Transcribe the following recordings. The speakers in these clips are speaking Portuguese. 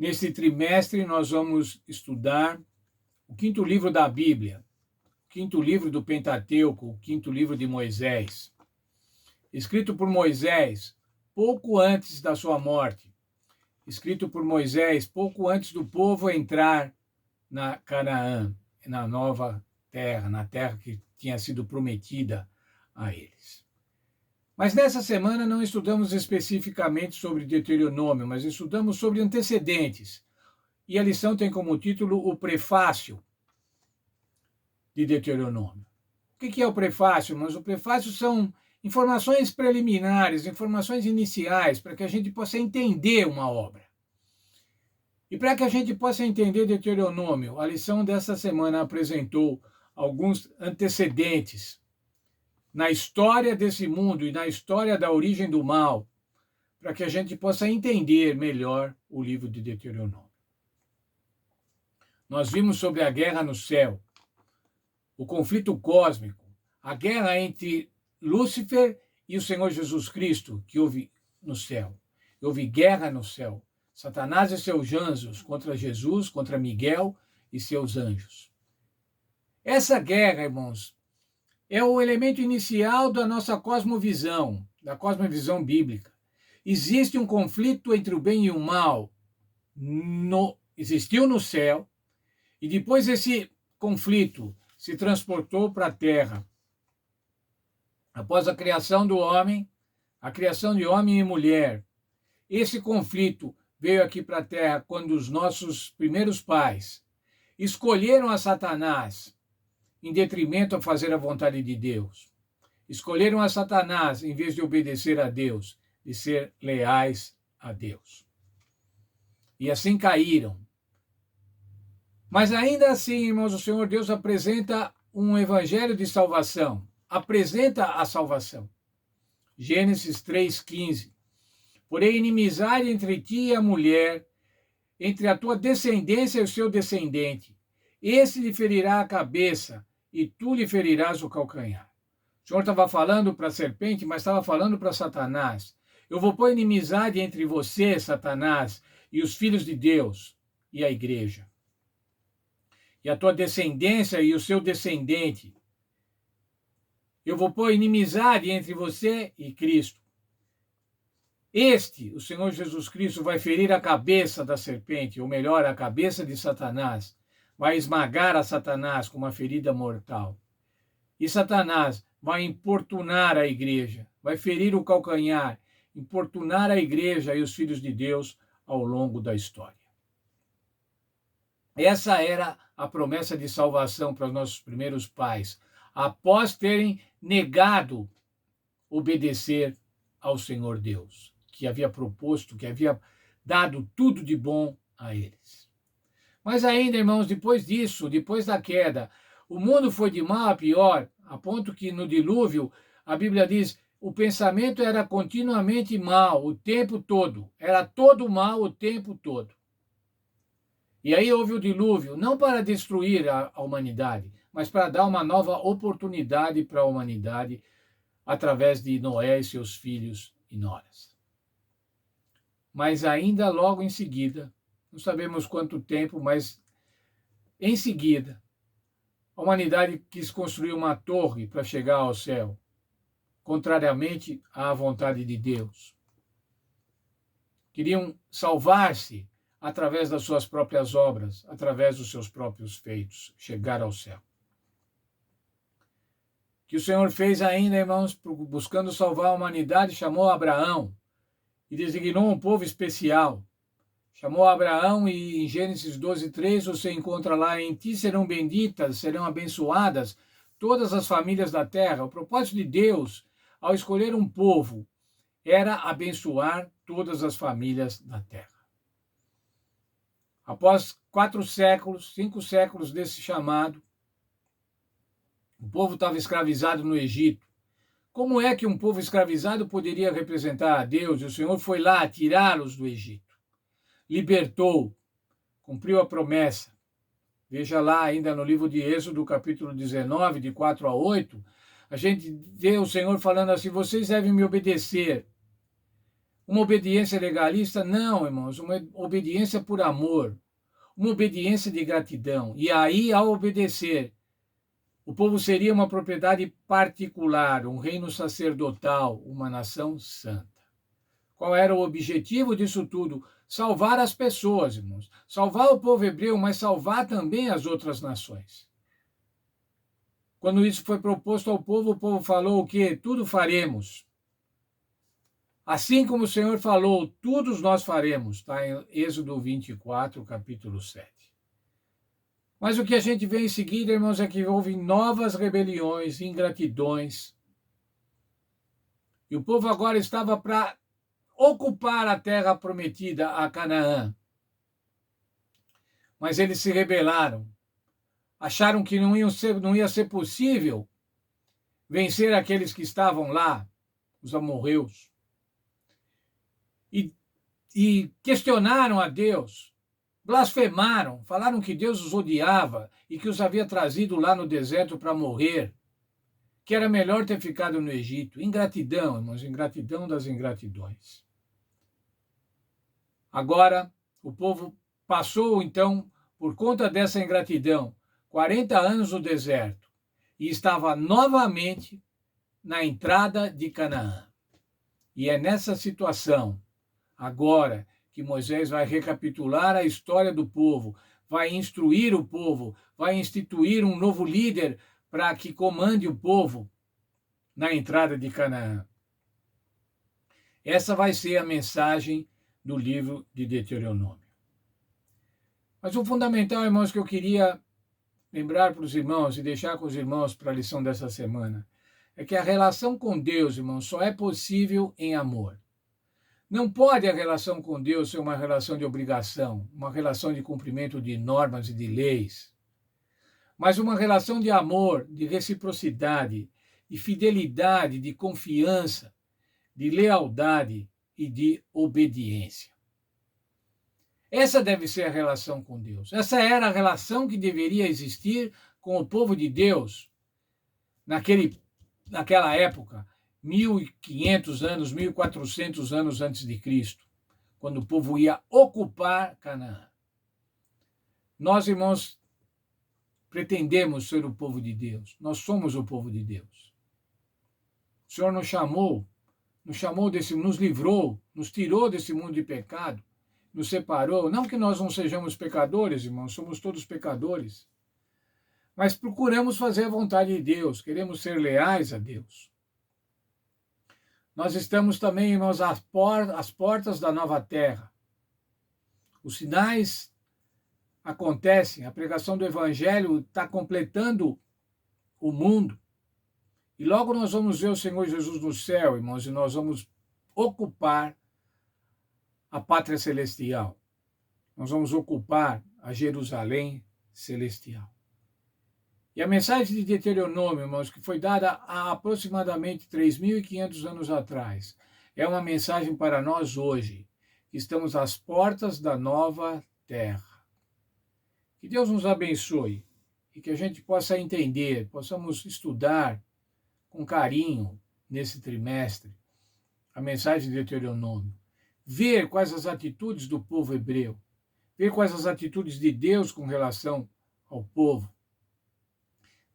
Neste trimestre, nós vamos estudar o quinto livro da Bíblia, o quinto livro do Pentateuco, o quinto livro de Moisés, escrito por Moisés pouco antes da sua morte, escrito por Moisés pouco antes do povo entrar na Canaã, na nova terra, na terra que tinha sido prometida a eles. Mas nessa semana não estudamos especificamente sobre Deuteronômio, mas estudamos sobre antecedentes. E a lição tem como título o prefácio de Deuteronômio. O que é o prefácio? Mas o prefácio são informações preliminares, informações iniciais, para que a gente possa entender uma obra. E para que a gente possa entender Deuteronômio, a lição dessa semana apresentou alguns antecedentes na história desse mundo e na história da origem do mal, para que a gente possa entender melhor o livro de Deuteronômio. Nós vimos sobre a guerra no céu, o conflito cósmico, a guerra entre Lúcifer e o Senhor Jesus Cristo, que houve no céu. Houve guerra no céu. Satanás e seus anjos contra Jesus, contra Miguel e seus anjos. Essa guerra, irmãos, é o elemento inicial da nossa cosmovisão, da cosmovisão bíblica. Existe um conflito entre o bem e o mal, existiu no céu, e depois esse conflito se transportou para a terra. Após a criação do homem, a criação de homem e mulher, esse conflito veio aqui para a terra quando os nossos primeiros pais escolheram a Satanás em detrimento a fazer a vontade de Deus. Escolheram a Satanás em vez de obedecer a Deus, de ser leais a Deus. E assim caíram. Mas ainda assim, irmãos, o Senhor Deus apresenta um evangelho de salvação. Apresenta a salvação. Gênesis 3,15. Porém, inimizade entre ti e a mulher, entre a tua descendência e o seu descendente. Esse lhe ferirá a cabeça, e tu lhe ferirás o calcanhar. O Senhor estava falando para a serpente, mas estava falando para Satanás. Eu vou pôr inimizade entre você, Satanás, e os filhos de Deus e a igreja. E a tua descendência e o seu descendente. Eu vou pôr inimizade entre você e Cristo. O Senhor Jesus Cristo, vai ferir a cabeça da serpente, ou melhor, a cabeça de Satanás. Vai esmagar a Satanás com uma ferida mortal. E Satanás vai importunar a igreja, vai ferir o calcanhar, importunar a igreja e os filhos de Deus ao longo da história. Essa era a promessa de salvação para os nossos primeiros pais, após terem negado obedecer ao Senhor Deus, que havia proposto, que havia dado tudo de bom a eles. Mas ainda, irmãos, depois disso, depois da queda, o mundo foi de mal a pior, a ponto que no dilúvio, a Bíblia diz, o pensamento era continuamente mal, o tempo todo. Era todo mal o tempo todo. E aí houve o dilúvio, não para destruir a humanidade, mas para dar uma nova oportunidade para a humanidade através de Noé e seus filhos e noras. Mas ainda logo em seguida, não sabemos quanto tempo, mas em seguida, a humanidade quis construir uma torre para chegar ao céu, contrariamente à vontade de Deus. Queriam salvar-se através das suas próprias obras, através dos seus próprios feitos, chegar ao céu. O que o Senhor fez ainda, irmãos, buscando salvar a humanidade, chamou Abraão e designou um povo especial. Chamou Abraão e em Gênesis 12:3 você encontra lá, em ti serão benditas, serão abençoadas todas as famílias da terra. O propósito de Deus, ao escolher um povo, era abençoar todas as famílias da terra. Após 5 séculos desse chamado, o povo estava escravizado no Egito. Como é que um povo escravizado poderia representar a Deus? E o Senhor foi lá tirá-los do Egito. Libertou, cumpriu a promessa. Veja lá ainda no livro de Êxodo, capítulo 19, de 4 a 8, a gente vê o Senhor falando assim, vocês devem me obedecer. Uma obediência legalista? Não, irmãos, uma obediência por amor, uma obediência de gratidão. E aí, ao obedecer, o povo seria uma propriedade particular, um reino sacerdotal, uma nação santa. Qual era o objetivo disso tudo? Salvar as pessoas, irmãos. Salvar o povo hebreu, mas salvar também as outras nações. Quando isso foi proposto ao povo, o povo falou o quê? Tudo faremos. Assim como o Senhor falou, todos nós faremos. Está em Êxodo 24, capítulo 7. Mas o que a gente vê em seguida, irmãos, é que houve novas rebeliões, ingratidões. E o povo agora estava para ocupar a terra prometida a Canaã. Mas eles se rebelaram. Acharam que não ia ser possível vencer aqueles que estavam lá, os amorreus. E questionaram a Deus, blasfemaram, falaram que Deus os odiava e que os havia trazido lá no deserto para morrer, que era melhor ter ficado no Egito. Ingratidão, irmãos, ingratidão das ingratidões. Agora, o povo passou, então, por conta dessa ingratidão, 40 anos no deserto e estava novamente na entrada de Canaã. E é nessa situação, agora, que Moisés vai recapitular a história do povo, vai instruir o povo, vai instituir um novo líder para que comande o povo na entrada de Canaã. Essa vai ser a mensagem do livro de Deuteronômio. Mas o fundamental, irmãos, que eu queria lembrar para os irmãos e deixar com os irmãos para a lição dessa semana, é que a relação com Deus, irmãos, só é possível em amor. Não pode a relação com Deus ser uma relação de obrigação, uma relação de cumprimento de normas e de leis, mas uma relação de amor, de reciprocidade, de fidelidade, de confiança, de lealdade e de obediência. Essa deve ser a relação com Deus. Essa era a relação que deveria existir com o povo de Deus naquela época, 1500 anos, 1400 anos antes de Cristo, quando o povo ia ocupar Canaã. Nós, irmãos, pretendemos ser o povo de Deus. Nós somos o povo de Deus. O Senhor nos chamou nos livrou, nos tirou desse mundo de pecado, nos separou. Não que nós não sejamos pecadores, irmãos, somos todos pecadores. Mas procuramos fazer a vontade de Deus, queremos ser leais a Deus. Nós estamos também, irmãos, às portas da nova terra. Os sinais acontecem, a pregação do Evangelho está completando o mundo. E logo nós vamos ver o Senhor Jesus no céu, irmãos, e nós vamos ocupar a pátria celestial. Nós vamos ocupar a Jerusalém celestial. E a mensagem de Deuteronômio, irmãos, que foi dada há aproximadamente 3.500 anos atrás, é uma mensagem para nós hoje, que estamos às portas da nova terra. Que Deus nos abençoe e que a gente possa entender, possamos estudar com carinho nesse trimestre a mensagem de Deuteronômio, ver quais as atitudes do povo hebreu, ver quais as atitudes de Deus com relação ao povo,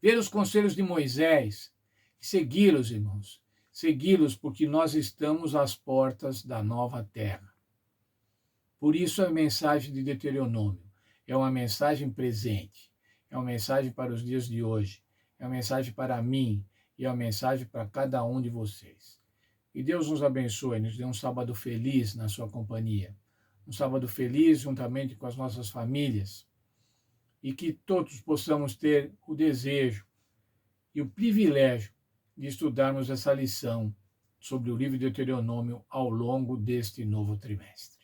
ver os conselhos de Moisés e segui-los, irmãos, segui-los porque nós estamos às portas da nova terra. Por isso a mensagem de Deuteronômio é uma mensagem presente, é uma mensagem para os dias de hoje, é uma mensagem para mim e é uma mensagem para cada um de vocês. Que Deus nos abençoe, nos dê um sábado feliz na sua companhia, um sábado feliz juntamente com as nossas famílias, e que todos possamos ter o desejo e o privilégio de estudarmos essa lição sobre o livro de Deuteronômio ao longo deste novo trimestre.